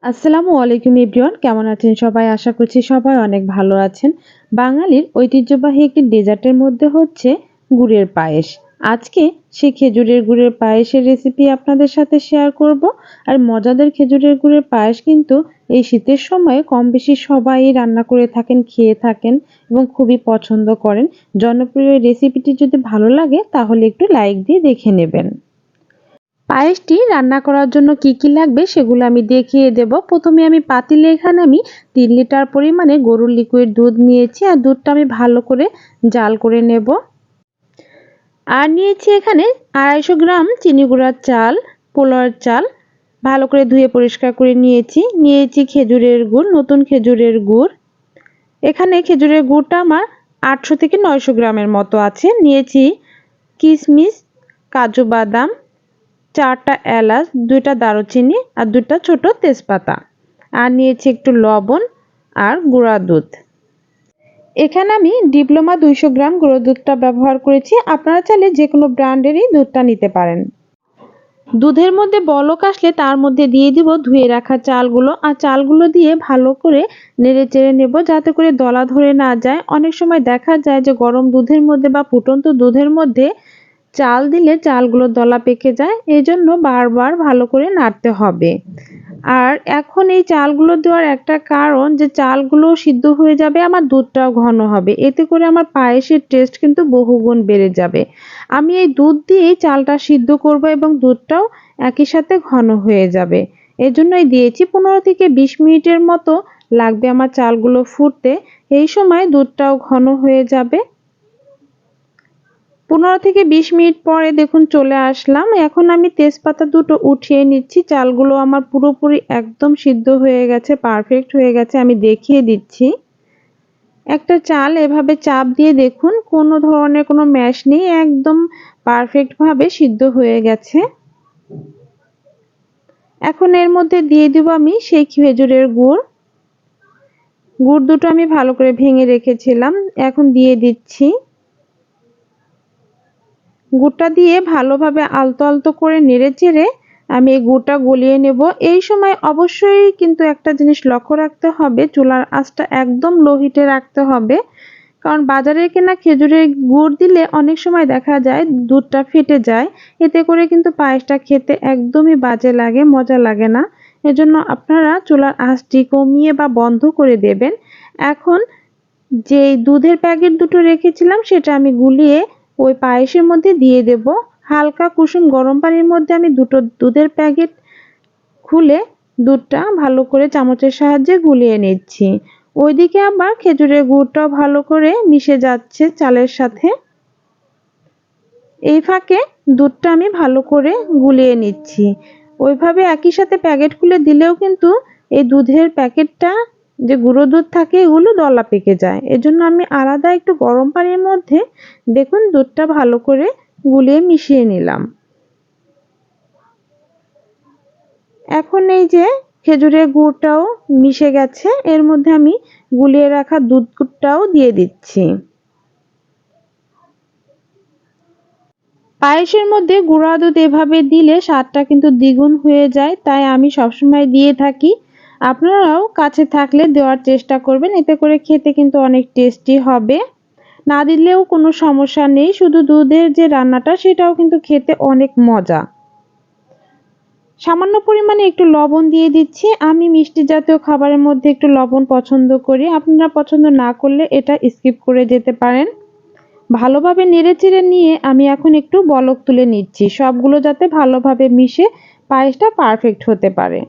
আসসালামু আলাইকুম এভরিওয়ান, কেমন আছেন সবাই? আশা করছি সবাই অনেক ভালো আছেন। বাঙালির ঐতিহ্যবাহী একটি ডেজার্টের মধ্যে হচ্ছে গুড়ের পায়েস। আজকে সেই খেজুরের গুড়ের পায়েসের রেসিপি আপনাদের সাথে শেয়ার করব। আর মজাদার খেজুরের গুড়ের পায়েস কিন্তু এই শীতের সময়ে কম বেশি সবাই রান্না করে থাকেন, খেয়ে থাকেন এবং খুবই পছন্দ করেন। জনপ্রিয় এই রেসিপিটি যদি ভালো লাগে তাহলে একটু লাইক দিয়ে দেখে নেবেন। পায়েসটি রান্না করার জন্য কি কি লাগবে সেগুলো আমি দেখিয়ে দেব। প্রথমে আমি পাতিলে এখানে আমি 3 লিটার পরিমাণে গরুর লিকুইড দুধ নিয়েছি আর দুধটা আমি ভালো করে জাল করে নেব। আর নিয়েছি এখানে 250 গ্রাম চিনি গুঁড়ার চাল, পোলাওর চাল ভালো করে ধুয়ে পরিষ্কার করে নিয়েছি খেজুরের গুড়, নতুন খেজুরের গুড়। এখানে খেজুরের গুড়টা আমার 800 থেকে 900 গ্রামের মতো আছে। নিয়েছি কিশমিশ, কাজু বাদাম, 4টা এলাচ, 2টা দারুচিনি আর 2টা ছোট তেজপাতা। আর নিয়েছি একটু লবণ আর গুঁড়া দুধ। এখানে আমি ডিপ্লোমা 200 গ্রাম গুঁড়ো দুধটা ব্যবহার করেছি। আপনারা চাইলে যে কোনো ব্র্যান্ডেরই দুধটা নিতে পারেন। দুধের মধ্যে বলক আসলে তার মধ্যে দিয়ে দিব ধুয়ে রাখা চালগুলো। আর চালগুলো দিয়ে ভালো করে নেড়ে চেড়ে নেব যাতে করে দলা ধরে না যায়। অনেক সময় দেখা যায় যে গরম দুধের মধ্যে বা ফুটন্ত দুধের মধ্যে চাল দিলে চালগুলো দলা পেকে যায়, এজন্য বারবার ভালো করে নাড়তে হবে। আর এখন এই চালগুলো দেওয়ার একটা কারণ যে চালগুলো সিদ্ধ হয়ে যাবে, আমার দুধটাও ঘন হবে, এতে করে আমার পায়েসের টেস্ট কিন্তু বহুগুণ বেড়ে যাবে। আমি এই দুধ দিয়েই চালটা সিদ্ধ করব এবং দুধটাও একই সাথে ঘন হয়ে যাবে। এজন্যই দিয়েছি 15 থেকে 20 মিনিটের মতো লাগবে আমার চালগুলো ফুটতে। এই সময় দুধটাও ঘন হয়ে যাবে। 15 থেকে 20 মিনিট পরে দেখুন চলে আসলাম। এখন আমি তেজপাতা দুটো উঠিয়ে নিচ্ছি। চালগুলো আমার পুরোপুরি একদম সিদ্ধ হয়ে গেছে, পারফেক্ট হয়ে গেছে। আমি দেখিয়ে দিচ্ছি। একটা চাল এভাবে চাপ দিয়ে দেখুন, কোনো ধরনের কোনো ম্যাশ নেই, একদম পারফেক্ট ভাবে সিদ্ধ হয়ে গেছে। এখন এর মধ্যে দিয়ে দিব আমি সেই খেজুরের গুড়। গুড় দুটো আমি ভালো করে ভেঙে রেখেছিলাম, এখন দিয়ে দিচ্ছি। গুড়টা দিয়ে ভালোভাবে আলতো আলতো করে নেড়েচেড়ে আমি এই গুড়টা গলিয়ে নেব। এই সময় অবশ্যই কিন্তু একটা জিনিস লক্ষ্য রাখতে হবে, চুলার আঁচটা একদম লো হিটে রাখতে হবে। কারণ বাজারে কেনা খেজুরের গুড় দিলে অনেক সময় দেখা যায় দুধটা ফেটে যায়, এতে করে কিন্তু পায়েসটা খেতে একদমই বাজে লাগে, মজা লাগে না। এজন্য আপনারা চুলার আঁচটি কমিয়ে বা বন্ধ করে দেবেন। এখন যে দুধের প্যাকেট দুটো রেখেছিলাম সেটা আমি গুলিয়ে ওই পায়েসের মধ্যে দিয়ে দেব। হালকা কুসুম গরম পানির মধ্যে আমি দুটো দুধের প্যাকেট খুলে দুধটা ভালো করে চামচের সাহায্যে গুলিয়ে নিচ্ছি। ওইদিকে আবার খেজুরের গুড়টাও ভালো করে মিশে যাচ্ছে চালের সাথে। এই ফাঁকে দুধটা আমি ভালো করে গুলিয়ে নিচ্ছি। ওইভাবে একই সাথে প্যাকেট খুলে দিলেও কিন্তু এই দুধের প্যাকেটটা যে গুঁড়ো দুধ থাকে এগুলো দলা পেকে যায়। এজন্য আমি আলাদা একটু গরম পানির মধ্যে দেখুন দুধটা ভালো করে গুলিয়ে মিশিয়ে নিলাম। এখন এই যে খেজুরের গুড়টাও মিশে গেছে, এর মধ্যে আমি গুলিয়ে রাখা দুধটাও দিয়ে দিচ্ছি। পায়েসের মধ্যে গুঁড়া দুধ এভাবে দিলে স্বাদটা কিন্তু দ্বিগুণ হয়ে যায়, তাই আমি সবসময় দিয়ে থাকি। আপনারাও কাছে থাকলে দেওয়ার চেষ্টা করবেন, এতে করে খেতে কিন্তু অনেক টেস্টি হবে। না দিলেও কোনো সমস্যা নেই, শুধু দুধের যে রান্নাটা সেটাও কিন্তু খেতে অনেক মজা। সামান্য পরিমাণে একটু লবণ দিয়ে দিচ্ছি। আমি মিষ্টি জাতীয় খাবারের মধ্যে একটু লবণ পছন্দ করি, আপনারা পছন্দ না করলে এটা স্কিপ করে যেতে পারেন। ভালোভাবে নেড়েচেড়ে নিয়ে আমি এখন একটু বলক তুলে নিচ্ছি, সবগুলো যাতে ভালোভাবে মিশে পায়েসটা পারফেক্ট হতে পারে।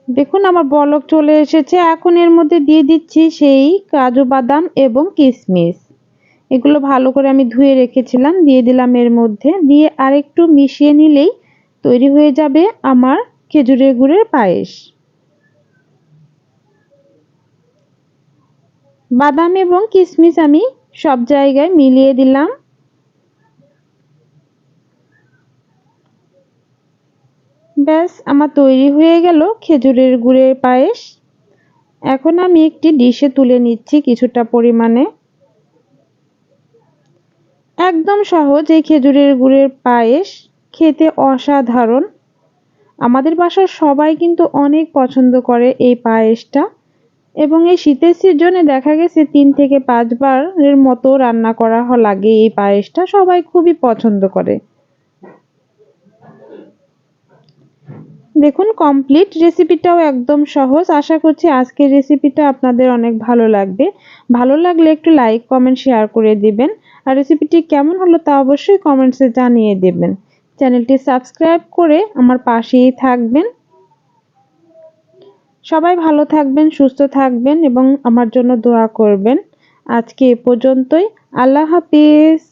দেখুন আমার বলক চলে এসেছে। এখন এর মধ্যে দিয়ে দিচ্ছি সেই কাজু বাদাম এবং কিশমিশ। এগুলো ভালো করে আমি ধুয়ে রেখেছিলাম, দিয়ে দিলাম এর মধ্যে। দিয়ে আরেকটু মিশিয়ে নিলেই তৈরি হয়ে যাবে আমার খেজুরের গুড়ের পায়েস। বাদাম এবং কিশমিশ আমি সব জায়গায় মিলিয়ে দিলাম। ব্যাস আমার তৈরি হয়ে গেল খেজুরের গুড়ের পায়েস। এখন আমি একটি ডিশে তুলে নিচ্ছি কিছুটা পরিমাণে। একদম সহজ এই খেজুরের গুড়ের পায়েস, খেতে অসাধারণ। আমাদের বাসার সবাই কিন্তু অনেক পছন্দ করে এই পায়েসটা এবং এই শীতের সিজনে দেখা গেছে ৩ থেকে ৫ বারের মতো রান্না করা লাগে এই পায়েসটা সবাই খুবই পছন্দ করে। দেখুন কমপ্লিট রেসিপিটাও একদম সহজ। আশা করছি আজকের রেসিপিটা আপনাদের অনেক ভালো লাগবে। ভালো লাগলে একটু লাইক, কমেন্ট, শেয়ার করে দিবেন। আর রেসিপিটি কেমন হলো তা অবশ্যই কমেন্টসে জানিয়ে দেবেন। চ্যানেলটি সাবস্ক্রাইব করে আমার পাশেই থাকবেন। সবাই ভালো থাকবেন, সুস্থ থাকবেন এবং আমার জন্য দোয়া করবেন। আজকে এ পর্যন্তই। আল্লাহ হাফিজ।